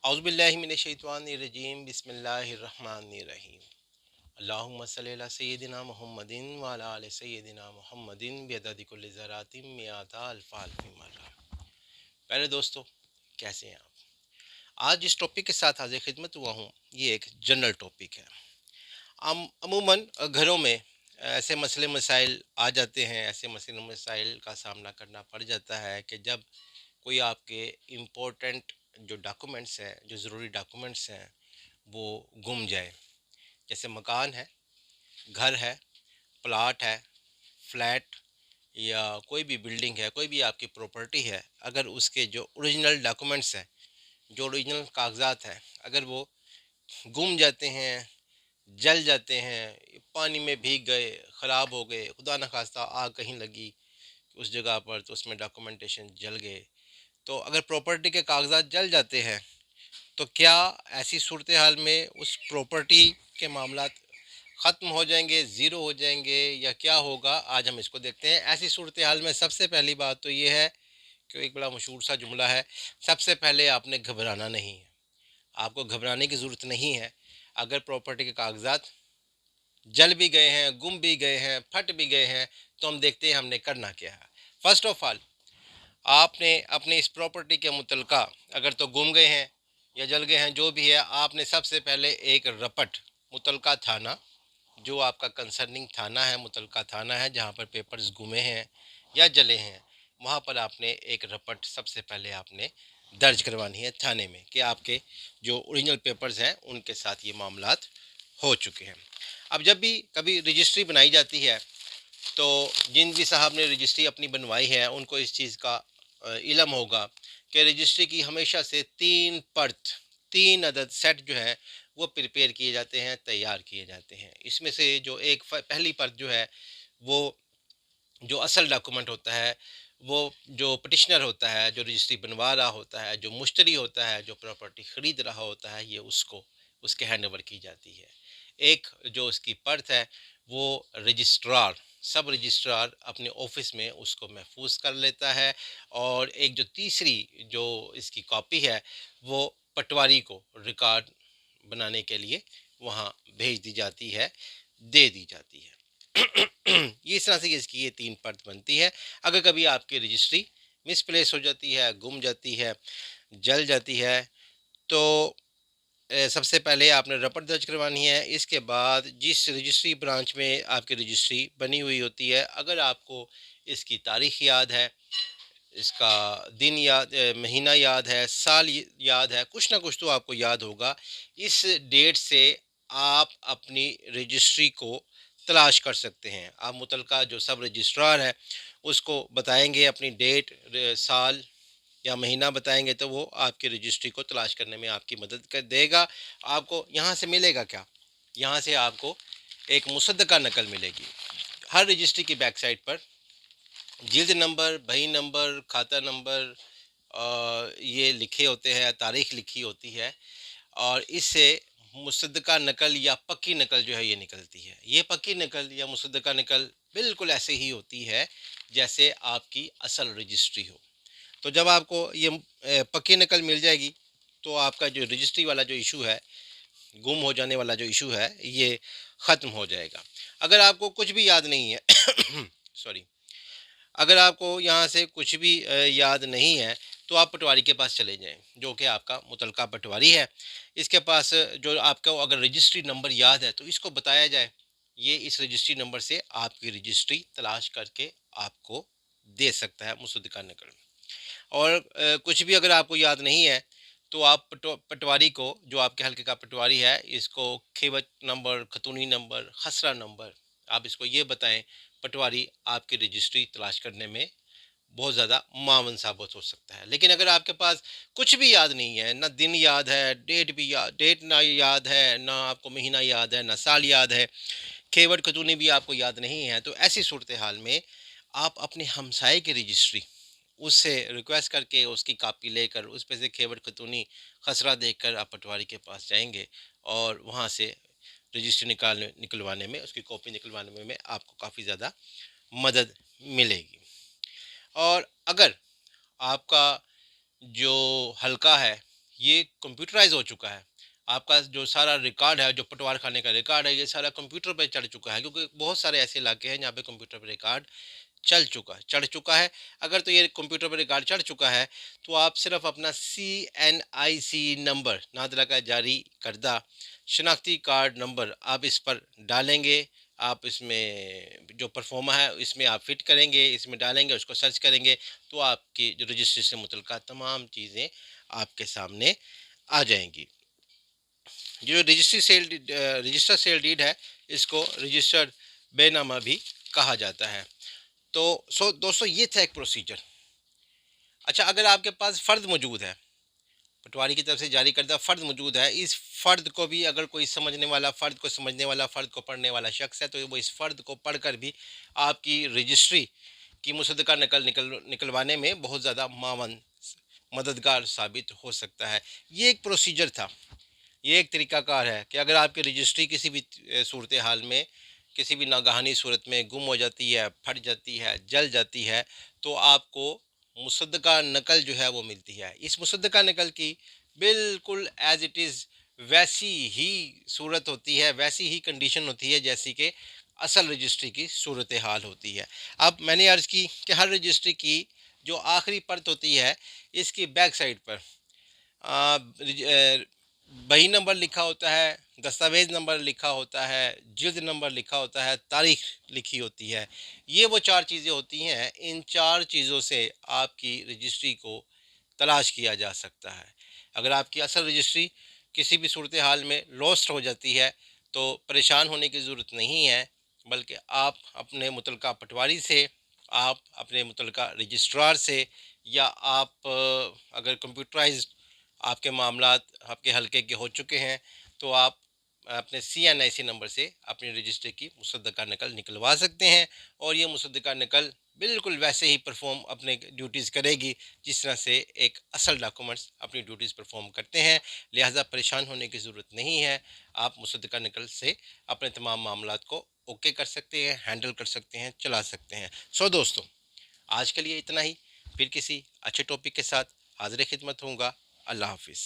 औज़ुबिल्लाहि मिनश्शैतानिर्रजीम बिस्मिल्लाहिर्रहमानिर्रहीम अल्लाहुम्मा सल्लि अला सय्यिदिना मुहम्मदिन व अला आलि सय्यिदिना मुहम्मदिन बिअददि कुल्लि ज़रातिन मिआता अल्फ़ अल्फ़ि मर्रा। पहले दोस्तों, कैसे हैं आप? आज जिस टॉपिक के साथ हाज़िर खिदमत हुआ हूँ, ये एक जनरल टॉपिक है। अमूमन घरों में ऐसे मसले मसाइल आ जाते हैं, ऐसे मसले मसाइल का सामना करना पड़ जाता है कि जब कोई आपके इम्पोर्टेंट जो डॉक्यूमेंट्स हैं, जो ज़रूरी डॉक्यूमेंट्स हैं, वो गुम जाए। जैसे मकान है, घर है, प्लाट है, फ्लैट या कोई भी बिल्डिंग है, कोई भी आपकी प्रॉपर्टी है, अगर उसके जो ओरिजिनल डॉक्यूमेंट्स हैं, जो ओरिजिनल कागजात हैं, अगर वो गुम जाते हैं, जल जाते हैं, पानी में भीग गए, ख़राब हो गए, खुदा न खास्ता आग कहीं लगी उस जगह पर तो उसमें डॉक्यूमेंटेशन जल गए। तो अगर प्रॉपर्टी के कागजात जल जाते हैं तो क्या ऐसी सूरत हाल में उस प्रॉपर्टी के मामलात ख़त्म हो जाएंगे, ज़ीरो हो जाएंगे या क्या होगा? आज हम इसको देखते हैं। ऐसी सूरत हाल में सबसे पहली बात तो ये है कि एक बड़ा मशहूर सा जुमला है, सबसे पहले आपने घबराना नहीं है। आपको घबराने की ज़रूरत नहीं है। अगर प्रॉपर्टी के कागजात जल भी गए हैं, गुम भी गए हैं, फट भी गए हैं, तो हम देखते हैं हमने करना क्या है। फर्स्ट ऑफ ऑल, आपने अपने इस प्रॉपर्टी के मुतलका अगर तो गुम गए हैं या जल गए हैं, जो भी है, आपने सबसे पहले एक रपट मुतलका थाना, जो आपका कंसर्निंग थाना है, मुतलका थाना है जहाँ पर पेपर्स गुमे हैं या जले हैं, वहाँ पर आपने एक रपट सबसे पहले आपने दर्ज करवानी है थाने में कि आपके जो ओरिजिनल पेपर्स हैं उनके साथ ये मामलात हो चुके हैं। अब जब भी कभी रजिस्ट्री बनाई जाती है तो जिन भी साहब ने रजिस्ट्री अपनी बनवाई है उनको इस चीज़ का इलम होगा कि रजिस्ट्री की हमेशा से तीन अदद सेट जो है वो प्रिपेयर किए जाते हैं, तैयार किए जाते हैं। इसमें से जो एक पहली परत जो है, वो जो असल डॉक्यूमेंट होता है, वो जो पटिशनर होता है, जो रजिस्ट्री बनवा रहा होता है, जो मुश्तरी होता है, जो प्रॉपर्टी ख़रीद रहा होता है, ये उसको उसके हैंड ओवर की जाती है। एक जो उसकी परत है, वो रजिस्ट्रार, सब रजिस्ट्रार अपने ऑफिस में उसको महफूज कर लेता है और एक जो तीसरी जो इसकी कॉपी है, वो पटवारी को रिकॉर्ड बनाने के लिए वहाँ भेज दी जाती है, दे दी जाती है। ये इस तरह से इसकी ये तीन परत बनती है। अगर कभी आपकी रजिस्ट्री मिसप्लेस हो जाती है, गुम जाती है, जल जाती है, तो सबसे पहले आपने रपट दर्ज करवानी है। इसके बाद जिस रजिस्ट्री ब्रांच में आपकी रजिस्ट्री बनी हुई होती है, अगर आपको इसकी तारीख याद है, इसका दिन याद, महीना याद है, साल याद है, कुछ ना कुछ तो आपको याद होगा। इस डेट से आप अपनी रजिस्ट्री को तलाश कर सकते हैं। आप मुतलका जो सब रजिस्ट्रार है उसको बताएंगे अपनी डेट, साल या महीना बताएंगे, तो वो आपकी रजिस्ट्री को तलाश करने में आपकी मदद कर देगा। आपको यहाँ से मिलेगा क्या? यहाँ से आपको एक मुसद्दका नकल मिलेगी। हर रजिस्ट्री की बैक साइड पर जिल्द नंबर, बही नंबर, खाता नंबर ये लिखे होते हैं, तारीख लिखी होती है और इससे मुसद्दका नकल या पक्की नकल जो है ये निकलती है। ये पक्की नकल या मुसद्दका नकल बिल्कुल ऐसे ही होती है जैसे आपकी असल रजिस्ट्री हो। तो जब आपको ये पक्की नकल मिल जाएगी तो आपका जो रजिस्ट्री वाला जो इशू है, गुम हो जाने वाला जो इशू है, ये ख़त्म हो जाएगा। अगर आपको कुछ भी याद नहीं है सॉरी, अगर आपको यहाँ से कुछ भी याद नहीं है तो आप पटवारी के पास चले जाएं, जो कि आपका मुतलका पटवारी है। इसके पास जो आपको अगर रजिस्ट्री नंबर याद है तो इसको बताया जाए, ये इस रजिस्ट्री नंबर से आपकी रजिस्ट्री तलाश करके आपको दे सकता है मुसद्दका नकल। और कुछ भी अगर आपको याद नहीं है तो आप पटवारी को, जो आपके हल्के का पटवारी है, इसको खेवत नंबर, खतूनी नंबर, खसरा नंबर, आप इसको ये बताएं। पटवारी आपकी रजिस्ट्री तलाश करने में बहुत ज़्यादा मावन साबित हो सकता है। लेकिन अगर आपके पास कुछ भी याद नहीं है, ना दिन याद है, डेट ना याद है, ना आपको महीना याद है, ना साल याद है, खेवट खतूनी भी आपको याद नहीं है, तो ऐसी सूरत हाल में आप अपने हमसाए की रजिस्ट्री उससे रिक्वेस्ट करके उसकी कापी लेकर उस पे से खेवट खतूनी खसरा देखकर आप पटवारी के पास जाएंगे और वहाँ से रजिस्ट्री निकलवाने में, उसकी कॉपी निकलवाने में आपको काफ़ी ज़्यादा मदद मिलेगी। और अगर आपका जो हल्का है یہ کمپیوٹرائز ہو چکا ہے. آپ کا جو سارا ریکارڈ ہے، جو پٹوار خانے کا ریکارڈ ہے، یہ سارا کمپیوٹر پہ چڑھ چکا ہے، کیونکہ بہت سارے ایسے علاقے ہیں جہاں پہ کمپیوٹر پہ ریکارڈ چڑھ چکا ہے. اگر تو یہ کمپیوٹر پر ریکارڈ چڑھ چکا ہے تو آپ صرف اپنا CNIC نمبر، نادرہ کا جاری کردہ شناختی کارڈ نمبر، آپ اس پر ڈالیں گے. آپ اس میں جو پرفارما ہے اس میں آپ فٹ کریں گے، اس میں ڈالیں گے، اس کو سرچ کریں گے تو آپ کی جو رجسٹری سے متعلقہ تمام چیزیں آپ کے سامنے آ جائیں گی. جو رجسٹر سیل ڈیڈ ہے، اس کو رجسٹرڈ بے نامہ بھی کہا جاتا ہے. تو دوستو یہ تھا ایک پروسیجر. اچھا، اگر آپ کے پاس فرد موجود ہے، پٹواری کی طرف سے جاری کردہ فرد موجود ہے، اس فرد کو بھی اگر کوئی سمجھنے والا فرد کو پڑھنے والا شخص ہے تو وہ اس فرد کو پڑھ کر بھی آپ کی رجسٹری کی مصدقہ نکلوانے میں بہت زیادہ معاون، مددگار ثابت ہو سکتا ہے. یہ ایک پروسیجر تھا، یہ ایک طریقہ کار ہے کہ اگر آپ کی رجسٹری کسی بھی صورتحال میں، کسی بھی ناگہانی صورت میں گم ہو جاتی ہے، پھٹ جاتی ہے، جل جاتی ہے، تو آپ کو مصدقہ نقل جو ہے وہ ملتی ہے. اس مصدقہ نقل کی بالکل ایز اٹ از ویسی ہی صورت ہوتی ہے، ویسی ہی کنڈیشن ہوتی ہے جیسی کہ اصل رجسٹری کی صورتحال ہوتی ہے. اب میں نے عرض کی کہ ہر رجسٹری کی جو آخری پرت ہوتی ہے، اس کی بیک سائڈ پر بہی نمبر لکھا ہوتا ہے، دستاویز نمبر لکھا ہوتا ہے، جلد نمبر لکھا ہوتا ہے، تاریخ لکھی ہوتی ہے. یہ وہ چار چیزیں ہوتی ہیں. ان چار چیزوں سے آپ کی رجسٹری کو تلاش کیا جا سکتا ہے. اگر آپ کی اصل رجسٹری کسی بھی صورتحال میں لوسٹ ہو جاتی ہے تو پریشان ہونے کی ضرورت نہیں ہے، بلکہ آپ اپنے متعلقہ پٹواری سے، آپ اپنے متعلقہ رجسٹرار سے، یا آپ اگر کمپیوٹرائزڈ آپ کے معاملات آپ کے حلقے کے ہو چکے ہیں تو آپ اپنے CNIC نمبر سے اپنی رجسٹری کی مصدقہ نقل نکلوا سکتے ہیں. اور یہ مصدقہ نقل بالکل ویسے ہی پرفارم اپنے ڈیوٹیز کرے گی جس طرح سے ایک اصل ڈاکومنٹس اپنی ڈیوٹیز پرفارم کرتے ہیں. لہٰذا پریشان ہونے کی ضرورت نہیں ہے. آپ مصدقہ نقل سے اپنے تمام معاملات کو اوکے کر سکتے ہیں، ہینڈل کر سکتے ہیں، چلا سکتے ہیں. دوستو، آج کے لیے اتنا ہی. پھر کسی اچھے ٹاپک کے ساتھ حاضر خدمت ہوں گا. اللہ حافظ.